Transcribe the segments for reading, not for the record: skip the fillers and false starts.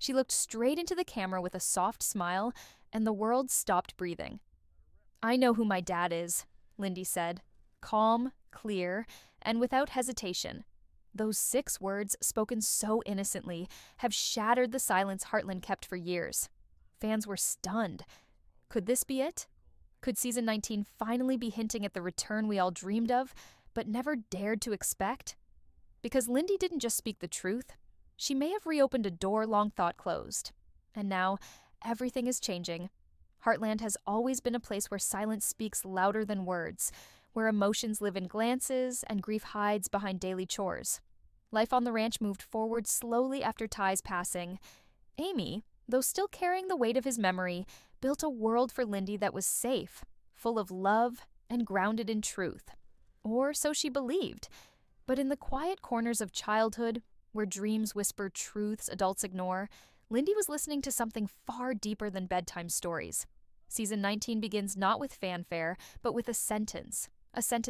She looked straight into the camera with a soft smile, and the world stopped breathing. "I know who my dad is," Lindy said, calm, clear, and without hesitation. Those 6 words, spoken so innocently, have shattered the silence Heartland kept for years. Fans were stunned. Could this be it? Could season 19 finally be hinting at the return we all dreamed of, but never dared to expect? Because Lindy didn't just speak the truth, she may have reopened a door long thought closed. And now, everything is changing. Heartland has always been a place where silence speaks louder than words, where emotions live in glances and grief hides behind daily chores. Life on the ranch moved forward slowly after Ty's passing. Amy, though still carrying the weight of his memory, built a world for Lindy that was safe, full of love, and grounded in truth. Or so she believed. But in the quiet corners of childhood, where dreams whisper truths adults ignore, Lindy was listening to something far deeper than bedtime stories. Season 19 begins not with fanfare, but with a sentence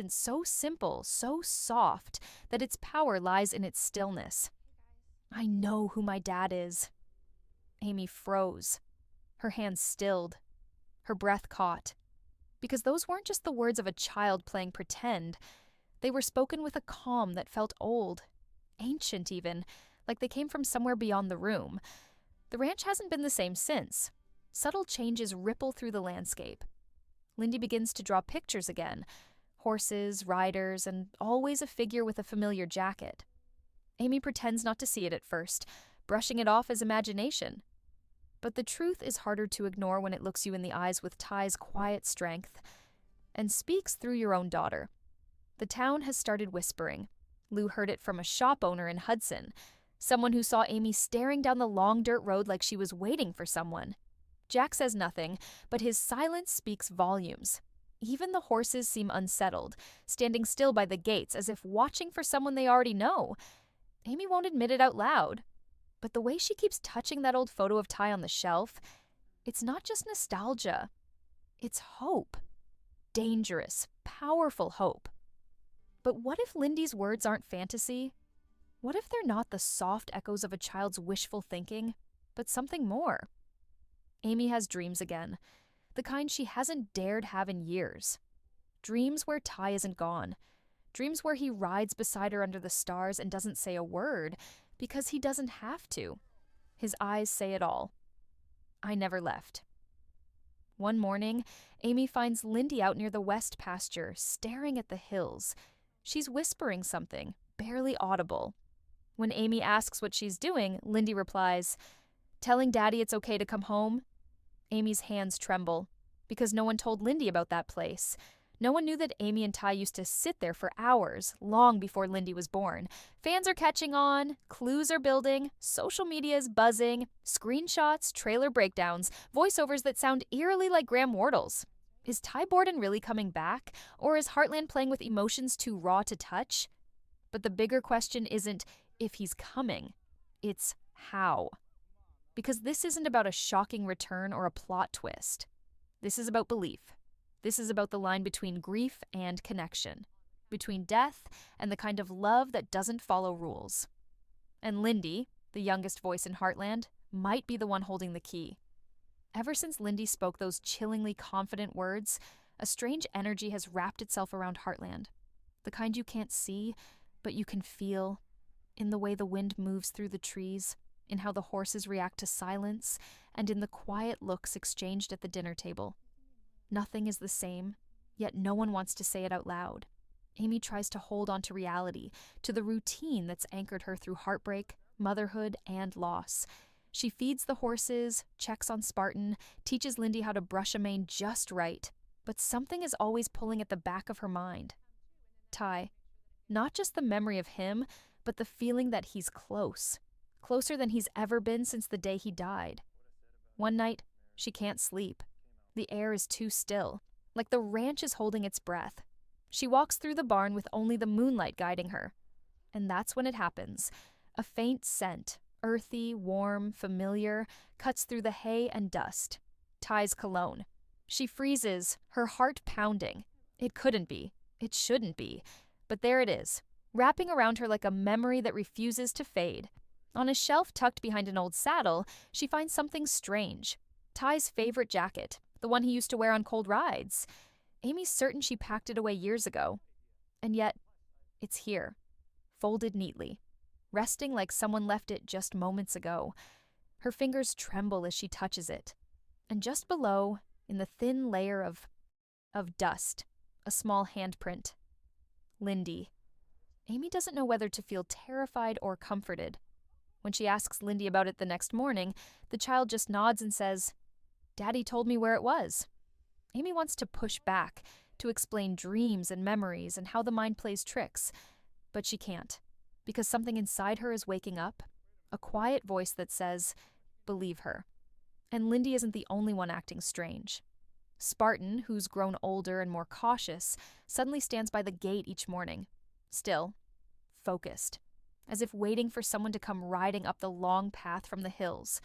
so simple, so soft, that its power lies in its stillness. "I know who my dad is." Amy froze. Her hands stilled. Her breath caught. Because those weren't just the words of a child playing pretend. They were spoken with a calm that felt old, ancient even, like they came from somewhere beyond the room. The ranch hasn't been the same since. Subtle changes ripple through the landscape. Lindy begins to draw pictures again. Horses, riders, and always a figure with a familiar jacket. Amy pretends not to see it at first, brushing it off as imagination. But the truth is harder to ignore when it looks you in the eyes with Ty's quiet strength, and speaks through your own daughter. The town has started whispering. Lou heard it from a shop owner in Hudson, someone who saw Amy staring down the long dirt road like she was waiting for someone. Jack says nothing, but his silence speaks volumes. Even the horses seem unsettled, standing still by the gates as if watching for someone they already know. Amy won't admit it out loud, but the way she keeps touching that old photo of Ty on the shelf, it's not just nostalgia. It's hope. Dangerous, powerful hope. But what if Lindy's words aren't fantasy? What if they're not the soft echoes of a child's wishful thinking, but something more? Amy has dreams again, the kind she hasn't dared have in years. Dreams where Ty isn't gone. Dreams where he rides beside her under the stars and doesn't say a word, because he doesn't have to. His eyes say it all. I never left. One morning, Amy finds Lindy out near the west pasture, staring at the hills. She's whispering something, barely audible. When Amy asks what she's doing, Lindy replies, "Telling Daddy it's okay to come home." Amy's hands tremble, because no one told Lindy about that place. No one knew that Amy and Ty used to sit there for hours, long before Lindy was born. Fans are catching on, clues are building, social media is buzzing, screenshots, trailer breakdowns, voiceovers that sound eerily like Graham Wardle's. Is Ty Borden really coming back, or is Heartland playing with emotions too raw to touch? But the bigger question isn't if he's coming, it's how. Because this isn't about a shocking return or a plot twist. This is about belief. This is about the line between grief and connection, between death and the kind of love that doesn't follow rules. And Lindy, the youngest voice in Heartland, might be the one holding the key. Ever since Lindy spoke those chillingly confident words, a strange energy has wrapped itself around Heartland. The kind you can't see, but you can feel, in the way the wind moves through the trees, in how the horses react to silence, and in the quiet looks exchanged at the dinner table. Nothing is the same, yet no one wants to say it out loud. Amy tries to hold on to reality, to the routine that's anchored her through heartbreak, motherhood, and loss. She feeds the horses, checks on Spartan, teaches Lindy how to brush a mane just right, but something is always pulling at the back of her mind. Ty. Not just the memory of him, but the feeling that he's close. Closer than he's ever been since the day he died. One night, she can't sleep. The air is too still, like the ranch is holding its breath. She walks through the barn with only the moonlight guiding her. And that's when it happens. A faint scent, earthy, warm, familiar, cuts through the hay and dust. Ty's cologne. She freezes, her heart pounding. It couldn't be. It shouldn't be. But there it is, wrapping around her like a memory that refuses to fade. On a shelf tucked behind an old saddle, she finds something strange. Ty's favorite jacket, the one he used to wear on cold rides. Amy's certain she packed it away years ago. And yet, it's here, folded neatly, resting like someone left it just moments ago. Her fingers tremble as she touches it. And just below, in the thin layer of dust, a small handprint. Lindy. Amy doesn't know whether to feel terrified or comforted. When she asks Lindy about it the next morning, the child just nods and says, "Daddy told me where it was." Amy wants to push back, to explain dreams and memories and how the mind plays tricks, but she can't, because something inside her is waking up, a quiet voice that says, "Believe her." And Lindy isn't the only one acting strange. Spartan, who's grown older and more cautious, suddenly stands by the gate each morning, still, focused, as if waiting for someone to come riding up the long path from the hills.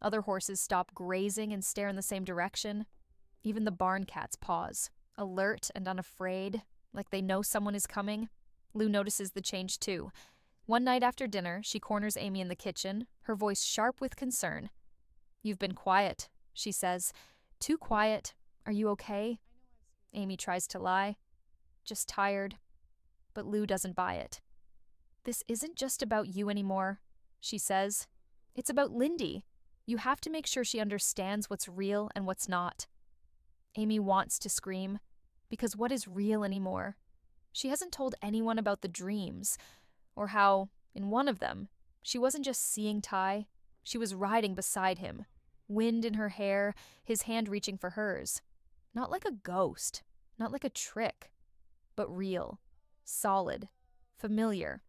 Other horses stop grazing and stare in the same direction. Even the barn cats pause, alert and unafraid, like they know someone is coming. Lou notices the change too. One night after dinner, she corners Amy in the kitchen, her voice sharp with concern. "You've been quiet," she says. "Too quiet. Are you okay?" Amy tries to lie. "Just tired." But Lou doesn't buy it. "This isn't just about you anymore," she says. "It's about Lindy. You have to make sure she understands what's real and what's not." Amy wants to scream, because what is real anymore? She hasn't told anyone about the dreams, or how, in one of them, she wasn't just seeing Ty, she was riding beside him, wind in her hair, his hand reaching for hers. Not like a ghost, not like a trick, but real, solid, familiar.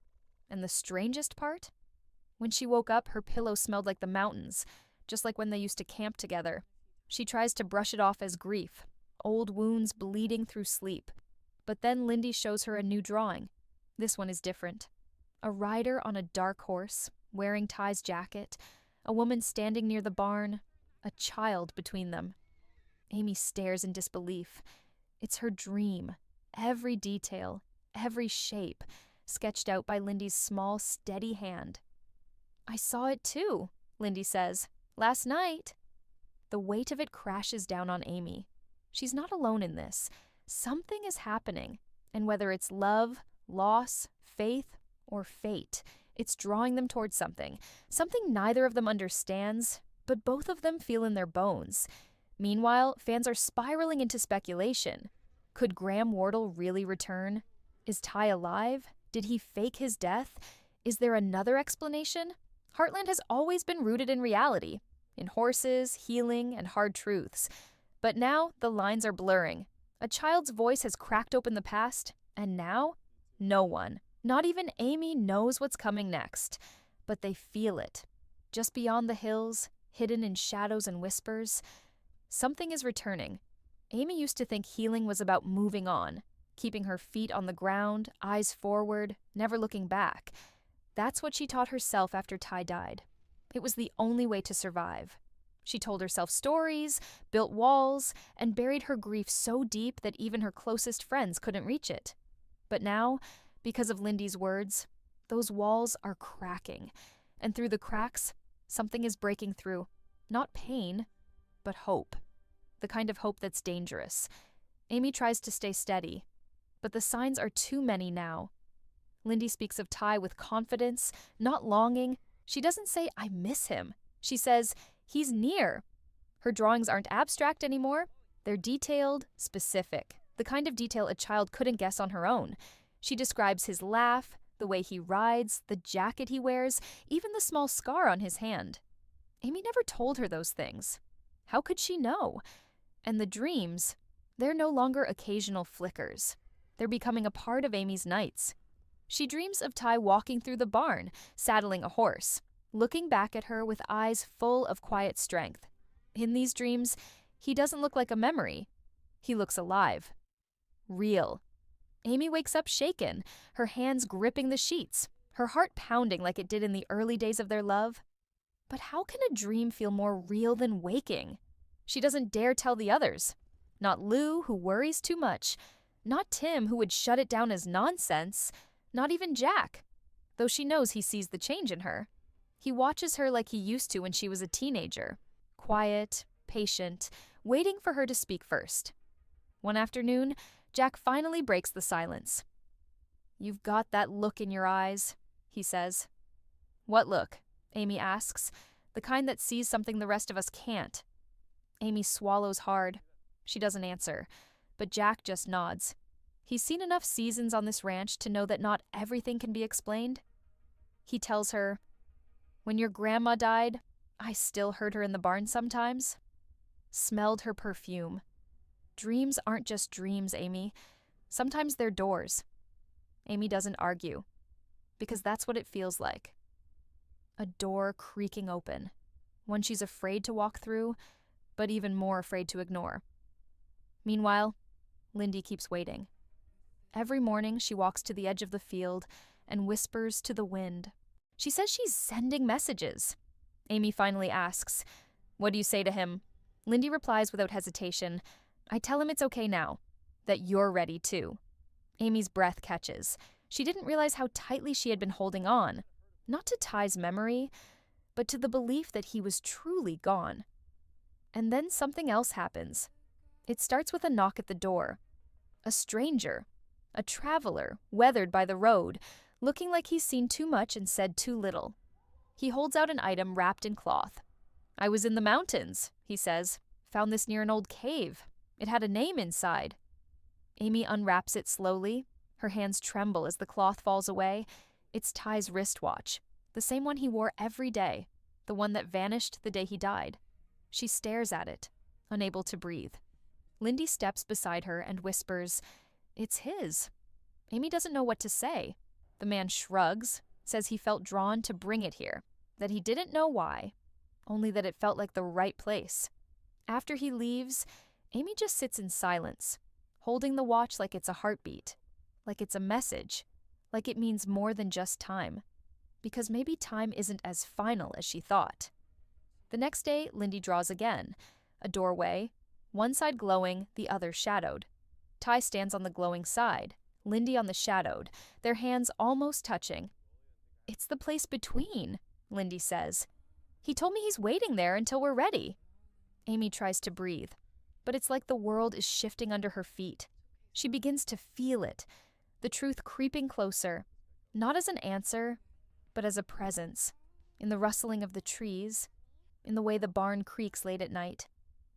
And the strangest part? When she woke up, her pillow smelled like the mountains, just like when they used to camp together. She tries to brush it off as grief, old wounds bleeding through sleep. But then Lindy shows her a new drawing. This one is different. A rider on a dark horse, wearing Ty's jacket, a woman standing near the barn, a child between them. Amy stares in disbelief. It's her dream, every detail, every shape, sketched out by Lindy's small, steady hand. "I saw it too," Lindy says. "Last night." The weight of it crashes down on Amy. She's not alone in this. Something is happening, and whether it's love, loss, faith, or fate, it's drawing them towards something neither of them understands, but both of them feel in their bones. Meanwhile, fans are spiraling into speculation. Could Graham Wardle really return? Is Ty alive? Did he fake his death? Is there another explanation? Heartland has always been rooted in reality, in horses, healing, and hard truths. But now the lines are blurring. A child's voice has cracked open the past, and now, no one, not even Amy, knows what's coming next. But they feel it. Just beyond the hills, hidden in shadows and whispers, something is returning. Amy used to think healing was about moving on, keeping her feet on the ground, eyes forward, never looking back. That's what she taught herself after Ty died. It was the only way to survive. She told herself stories, built walls, and buried her grief so deep that even her closest friends couldn't reach it. But now, because of Lindy's words, those walls are cracking, and through the cracks, something is breaking through. Not pain, but hope. The kind of hope that's dangerous. Amy tries to stay steady, but the signs are too many now. Lindy speaks of Ty with confidence, not longing. She doesn't say, "I miss him." She says, "He's near." Her drawings aren't abstract anymore. They're detailed, specific, the kind of detail a child couldn't guess on her own. She describes his laugh, the way he rides, the jacket he wears, even the small scar on his hand. Amy never told her those things. How could she know? And the dreams, they're no longer occasional flickers. They're becoming a part of Amy's nights. She dreams of Ty walking through the barn, saddling a horse, looking back at her with eyes full of quiet strength. In these dreams, he doesn't look like a memory. He looks alive. Real. Amy wakes up shaken, her hands gripping the sheets, her heart pounding like it did in the early days of their love. But how can a dream feel more real than waking? She doesn't dare tell the others. Not Lou, who worries too much. Not Tim, who would shut it down as nonsense. Not even Jack, though she knows he sees the change in her. He watches her like he used to when she was a teenager, quiet, patient, waiting for her to speak first. One afternoon, Jack finally breaks the silence. "You've got that look in your eyes," he says. "What look?" Amy asks. "The kind that sees something the rest of us can't." Amy swallows hard. She doesn't answer, but Jack just nods. He's seen enough seasons on this ranch to know that not everything can be explained. He tells her, "When your grandma died, I still heard her in the barn sometimes. Smelled her perfume. Dreams aren't just dreams, Amy. Sometimes they're doors." Amy doesn't argue, because that's what it feels like. A door creaking open, one she's afraid to walk through, but even more afraid to ignore. Meanwhile, Lindy keeps waiting. Every morning, she walks to the edge of the field and whispers to the wind. She says she's sending messages. Amy finally asks, "What do you say to him?" Lindy replies without hesitation, "I tell him it's okay now, that you're ready too." Amy's breath catches. She didn't realize how tightly she had been holding on, not to Ty's memory, but to the belief that he was truly gone. And then something else happens. It starts with a knock at the door. A stranger, a traveler, weathered by the road, looking like he's seen too much and said too little. He holds out an item wrapped in cloth. "I was in the mountains," he says. "Found this near an old cave. It had a name inside." Amy unwraps it slowly. Her hands tremble as the cloth falls away. It's Ty's wristwatch, the same one he wore every day, the one that vanished the day he died. She stares at it, unable to breathe. Lindy steps beside her and whispers, "It's his." Amy doesn't know what to say. The man shrugs, says he felt drawn to bring it here, that he didn't know why, only that it felt like the right place. After he leaves, Amy just sits in silence, holding the watch like it's a heartbeat, like it's a message, like it means more than just time. Because maybe time isn't as final as she thought. The next day, Lindy draws again. A doorway, one side glowing, the other shadowed. Ty stands on the glowing side, Lindy on the shadowed, their hands almost touching. "It's the place between," Lindy says. "He told me he's waiting there until we're ready." Amy tries to breathe, but it's like the world is shifting under her feet. She begins to feel it, the truth creeping closer, not as an answer, but as a presence, in the rustling of the trees, in the way the barn creaks late at night,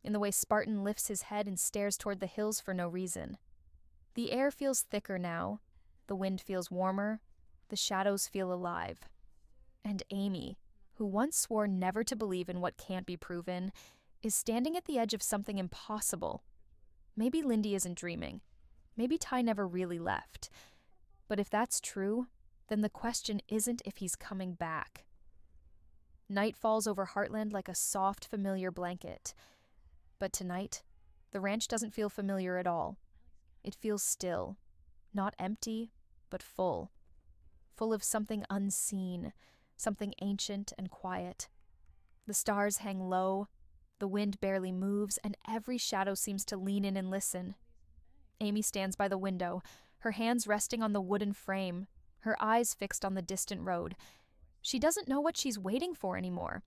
in the way Spartan lifts his head and stares toward the hills for no reason. The air feels thicker now, the wind feels warmer, the shadows feel alive. And Amy, who once swore never to believe in what can't be proven, is standing at the edge of something impossible. Maybe Lindy isn't dreaming. Maybe Ty never really left. But if that's true, then the question isn't if he's coming back. Night falls over Heartland like a soft, familiar blanket. But tonight, the ranch doesn't feel familiar at all. It feels still, not empty, but full. Full of something unseen, something ancient and quiet. The stars hang low, the wind barely moves, and every shadow seems to lean in and listen. Amy stands by the window, her hands resting on the wooden frame, her eyes fixed on the distant road. She doesn't know what she's waiting for anymore.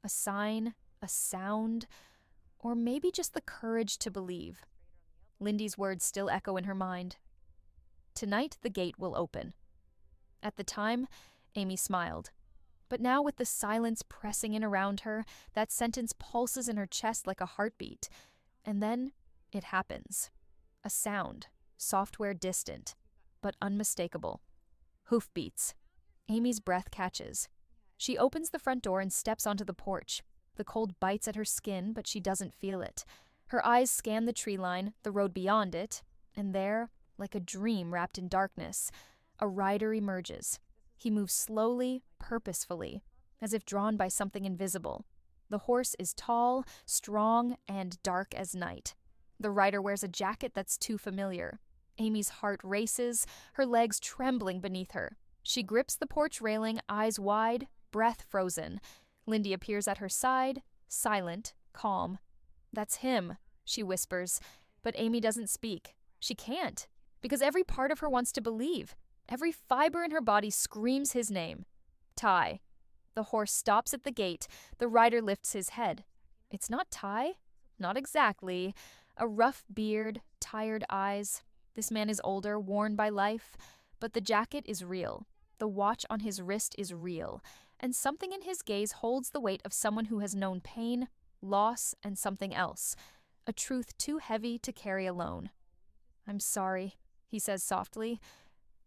A sign, a sound, or maybe just the courage to believe. Lindy's words still echo in her mind. Tonight the gate will open. At the time, Amy smiled. But now with the silence pressing in around her, that sentence pulses in her chest like a heartbeat. And then it happens. A sound, software distant, but unmistakable. Hoofbeats. Amy's breath catches. She opens the front door and steps onto the porch. The cold bites at her skin, but she doesn't feel it. Her eyes scan the tree line, the road beyond it, and there, like a dream wrapped in darkness, a rider emerges. He moves slowly, purposefully, as if drawn by something invisible. The horse is tall, strong, and dark as night. The rider wears a jacket that's too familiar. Amy's heart races, her legs trembling beneath her. She grips the porch railing, eyes wide, breath frozen. Lindy appears at her side, silent, calm. "That's him," she whispers, but Amy doesn't speak. She can't, because every part of her wants to believe. Every fiber in her body screams his name. Ty. The horse stops at the gate. The rider lifts his head. It's not Ty? Not exactly. A rough beard, tired eyes. This man is older, worn by life. But the jacket is real. The watch on his wrist is real. And something in his gaze holds the weight of someone who has known pain, loss, and something else. A truth too heavy to carry alone. I'm sorry, he says softly.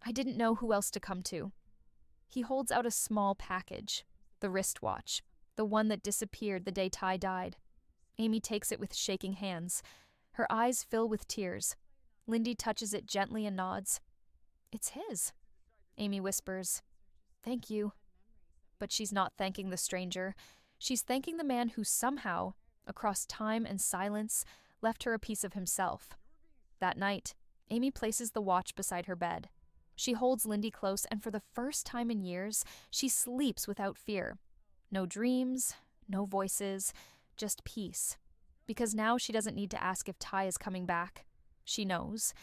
I didn't know who else to come to. He holds out a small package. The wristwatch. The one that disappeared the day Ty died. Amy takes it with shaking hands. Her eyes fill with tears. Lindy touches it gently and nods. It's his. Amy whispers, "Thank you." But she's not thanking the stranger. She's thanking the man who somehow, across time and silence, left her a piece of himself. That night, Amy places the watch beside her bed. She holds Lindy close, and for the first time in years, she sleeps without fear. No dreams, no voices, just peace. Because now she doesn't need to ask if Ty is coming back. She knows.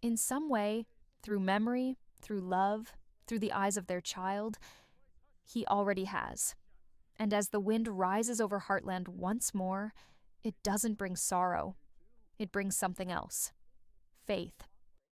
In some way, through memory, through love, through the eyes of their child, he already has. And as the wind rises over Heartland once more, it doesn't bring sorrow. It brings something else. Faith.